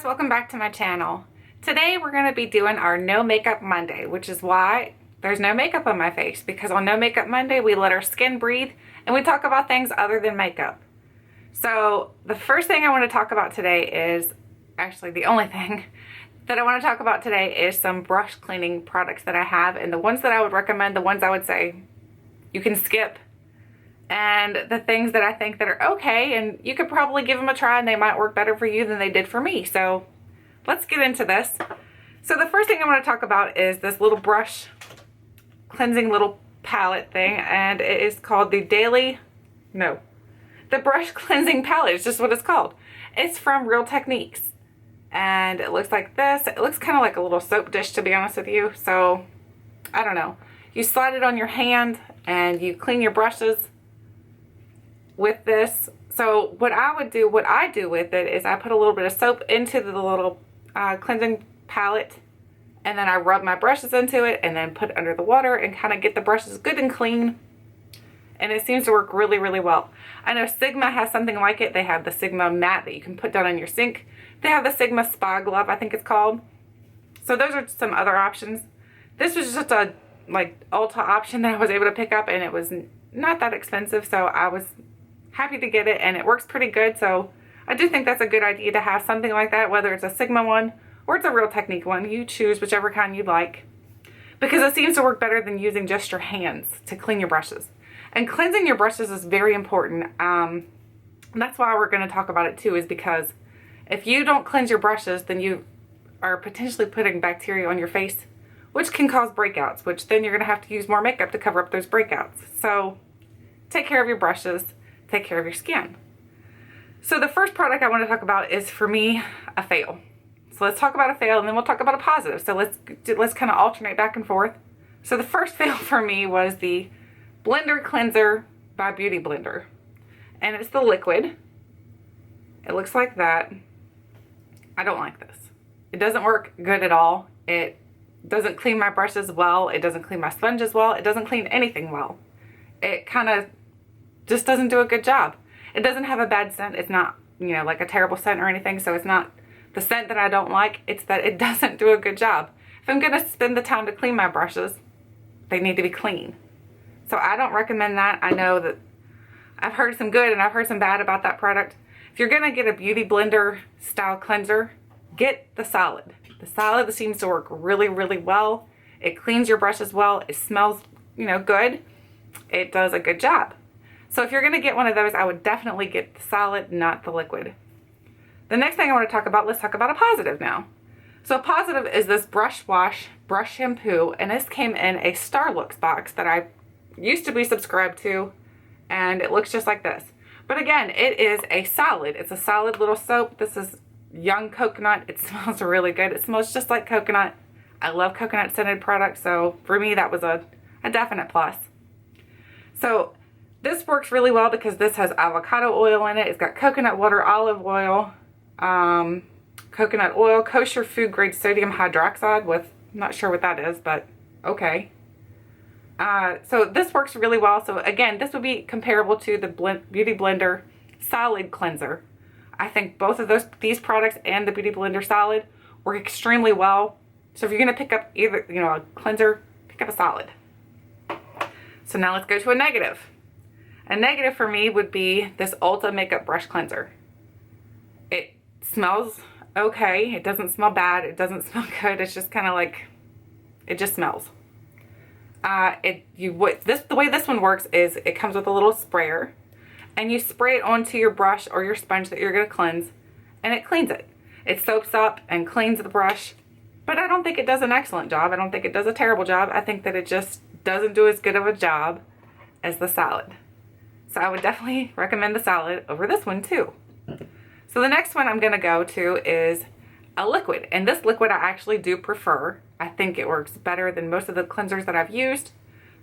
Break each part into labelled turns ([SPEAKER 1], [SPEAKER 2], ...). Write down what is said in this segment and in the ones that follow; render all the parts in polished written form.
[SPEAKER 1] guys, welcome back to my channel. Today we're going to be doing our No Makeup Monday, which is why there's no makeup on my face, because on No Makeup Monday we let our skin breathe and we talk about things other than makeup. So the first thing I want to talk about today is, actually the only thing that I want to talk about today is some brush cleaning products that I have, and the ones that I would recommend, the ones I would say you can skip, and the things that I think that are okay and you could probably give them a try and they might work better for you than they did for me. So let's get into this. So the first thing I want to talk about is this little brush cleansing little palette thing, and it is called the brush cleansing palette. It's just what it's called. It's from Real Techniques, and it looks like this. It looks kind of like a little soap dish, to be honest with you. So I don't know, you slide it on your hand and you clean your brushes with this. So what I do with it is I put a little bit of soap into the little cleansing palette, and then I rub my brushes into it and then put it under the water and kind of get the brushes good and clean. And it seems to work really, really well. I know Sigma has something like it. They have the Sigma mat that you can put down on your sink. They have the Sigma Spa Glove, I think it's called. So those are some other options. This was just a Ulta option that I was able to pick up, and it was not that expensive, so I was happy to get it, and it works pretty good. So I do think that's a good idea to have something like that, whether it's a Sigma one or it's a Real Technique one. You choose whichever kind you like, because it seems to work better than using just your hands to clean your brushes. And cleansing your brushes is very important. That's why we're going to talk about it too, is because if you don't cleanse your brushes, then you are potentially putting bacteria on your face, which can cause breakouts, which then you're going to have to use more makeup to cover up those breakouts. So take care of your brushes, take care of your skin. So the first product I want to talk about is, for me, a fail. So let's talk about a fail and then we'll talk about a positive. So let's kind of alternate back and forth. So the first fail for me was the Blender Cleanser by Beauty Blender. And it's the liquid. It looks like that. I don't like this. It doesn't work good at all. It doesn't clean my brushes well. It doesn't clean my sponges well. It doesn't clean anything well. It kind of just doesn't do a good job. It doesn't have a bad scent. It's not, like a terrible scent or anything. So it's not the scent that I don't like. It's that it doesn't do a good job. If I'm going to spend the time to clean my brushes, they need to be clean. So I don't recommend that. I know that I've heard some good and I've heard some bad about that product. If you're going to get a Beauty Blender style cleanser, get the solid. The solid seems to work really, really well. It cleans your brushes well. It smells, good. It does a good job. So if you're going to get one of those, I would definitely get the solid, not the liquid. The next thing I want to talk about, let's talk about a positive now. So a positive is this brush shampoo, and this came in a Starlooks box that I used to be subscribed to, and it looks just like this. But again, it is a solid. It's a solid little soap. This is young coconut. It smells really good. It smells just like coconut. I love coconut scented products, so for me that was a definite plus. So this works really well because this has avocado oil in it. It's got coconut water, olive oil, coconut oil, kosher food grade sodium hydroxide with, I'm not sure what that is, but okay. So this works really well. So again, this would be comparable to the Beauty Blender Solid Cleanser. I think both of these products and the Beauty Blender Solid work extremely well. So if you're going to pick up either, a cleanser, pick up a solid. So now let's go to a negative. A negative for me would be this Ulta Makeup Brush Cleanser. It smells okay. It doesn't smell bad. It doesn't smell good. It's just kind of like, it just smells. The way this one works is it comes with a little sprayer, and you spray it onto your brush or your sponge that you're going to cleanse, and it cleans it. It soaps up and cleans the brush, but I don't think it does an excellent job. I don't think it does a terrible job. I think that it just doesn't do as good of a job as the solid. So I would definitely recommend the solid over this one too. So the next one I'm going to go to is a liquid, and this liquid I actually do prefer. I think it works better than most of the cleansers that I've used.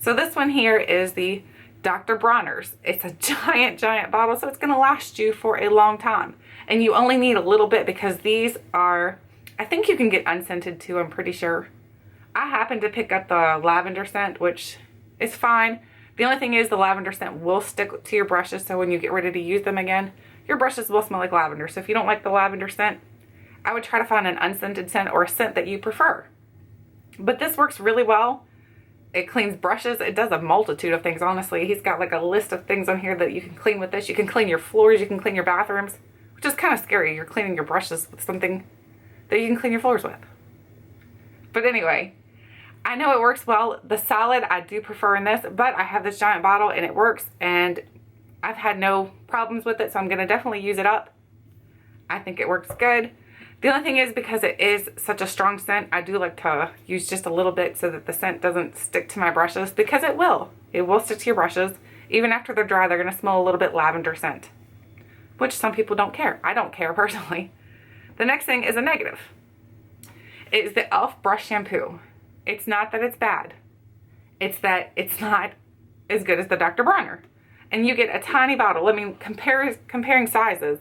[SPEAKER 1] So this one here is the Dr. Bronner's. It's a giant bottle, so it's going to last you for a long time. And you only need a little bit because these are, I think you can get unscented too, I'm pretty sure. I happen to pick up the lavender scent, which is fine. The only thing is the lavender scent will stick to your brushes, so when you get ready to use them again, your brushes will smell like lavender. So if you don't like the lavender scent, I would try to find an unscented scent or a scent that you prefer. But this works really well. It cleans brushes. It does a multitude of things, honestly. He's got like a list of things on here that you can clean with this. You can clean your floors, you can clean your bathrooms, which is kind of scary. You're cleaning your brushes with something that you can clean your floors with. But anyway, I know it works well. The solid I do prefer in this, but I have this giant bottle and it works, and I've had no problems with it, so I'm going to definitely use it up. I think it works good. The only thing is, because it is such a strong scent, I do like to use just a little bit so that the scent doesn't stick to my brushes, because it will. It will stick to your brushes. Even after they're dry, they're going to smell a little bit lavender scent, which some people don't care. I don't care personally. The next thing is a negative. It is the e.l.f. brush shampoo. It's not that it's bad. It's that it's not as good as the Dr. Bronner. And you get a tiny bottle. I mean, comparing sizes,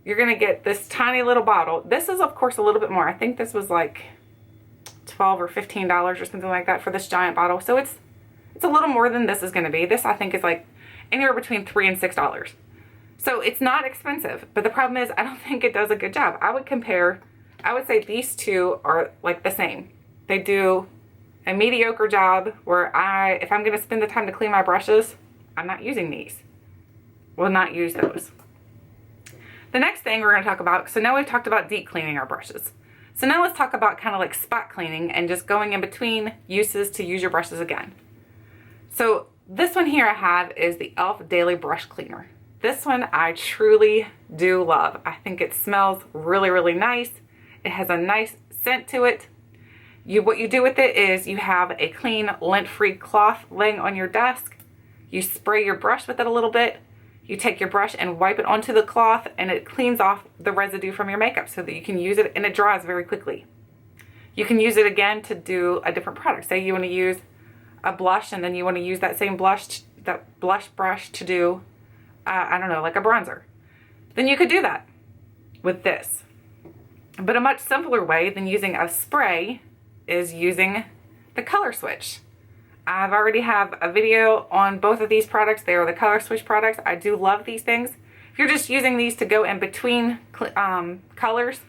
[SPEAKER 1] you're going to get this tiny little bottle. This is, of course, a little bit more. I think this was like $12 or $15 or something like that for this giant bottle. So it's a little more than this is going to be. This, I think, is like anywhere between $3 and $6. So it's not expensive. But the problem is, I don't think it does a good job. I would say these two are like the same. They do a mediocre job where if I'm going to spend the time to clean my brushes, I'm not using these. Will not use those. The next thing we're going to talk about, so now we've talked about deep cleaning our brushes. So now let's talk about kind of like spot cleaning and just going in between uses to use your brushes again. So this one here I have is the e.l.f. Daily Brush Cleaner. This one I truly do love. I think it smells really, really nice. It has a nice scent to it. What you do with it is you have a clean, lint-free cloth laying on your desk. You spray your brush with it a little bit. You take your brush and wipe it onto the cloth, and it cleans off the residue from your makeup so that you can use it, and it dries very quickly. You can use it again to do a different product. Say you want to use a blush, and then you want to use that same blush brush to do, I don't know, like a bronzer. Then you could do that with this. But a much simpler way than using a spray is using the color switch. I've already have a video on both of these products. They are the color switch products. I do love these things. If you're just using these to go in between colors,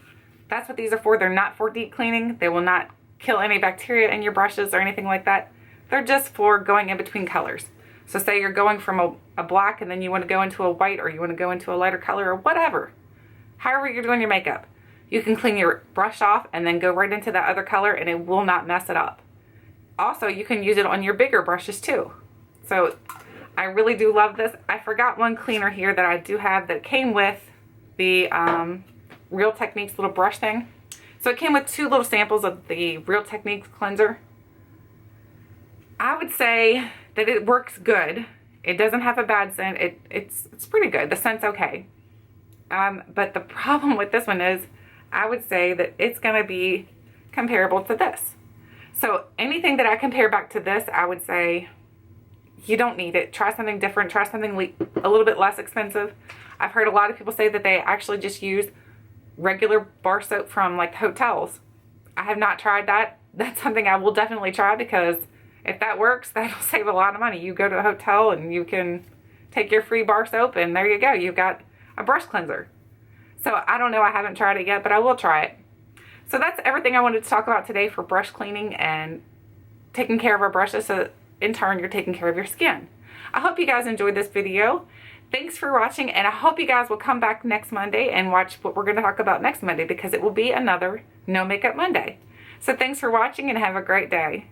[SPEAKER 1] that's what these are for. They're not for deep cleaning. They will not kill any bacteria in your brushes or anything like that. They're just for going in between colors. So say you're going from a black and then you want to go into a white, or you want to go into a lighter color, or whatever. However you're doing your makeup, you can clean your brush off and then go right into that other color, and it will not mess it up. Also, you can use it on your bigger brushes too. So I really do love this. I forgot one cleaner here that I do have that came with the Real Techniques little brush thing. So it came with 2 little samples of the Real Techniques cleanser. I would say that it works good. It doesn't have a bad scent. It's pretty good. The scent's okay. But the problem with this one is, I would say that it's going to be comparable to this. So anything that I compare back to this, I would say you don't need it. Try something different. Try something a little bit less expensive. I've heard a lot of people say that they actually just use regular bar soap from like hotels. I have not tried that. That's something I will definitely try, because if that works, that'll save a lot of money. You go to a hotel and you can take your free bar soap, and there you go. You've got a brush cleanser. So I don't know. I haven't tried it yet, but I will try it. So that's everything I wanted to talk about today for brush cleaning and taking care of our brushes, so in turn you're taking care of your skin. I hope you guys enjoyed this video. Thanks for watching, and I hope you guys will come back next Monday and watch what we're going to talk about next Monday, because it will be another No Makeup Monday. So thanks for watching, and have a great day.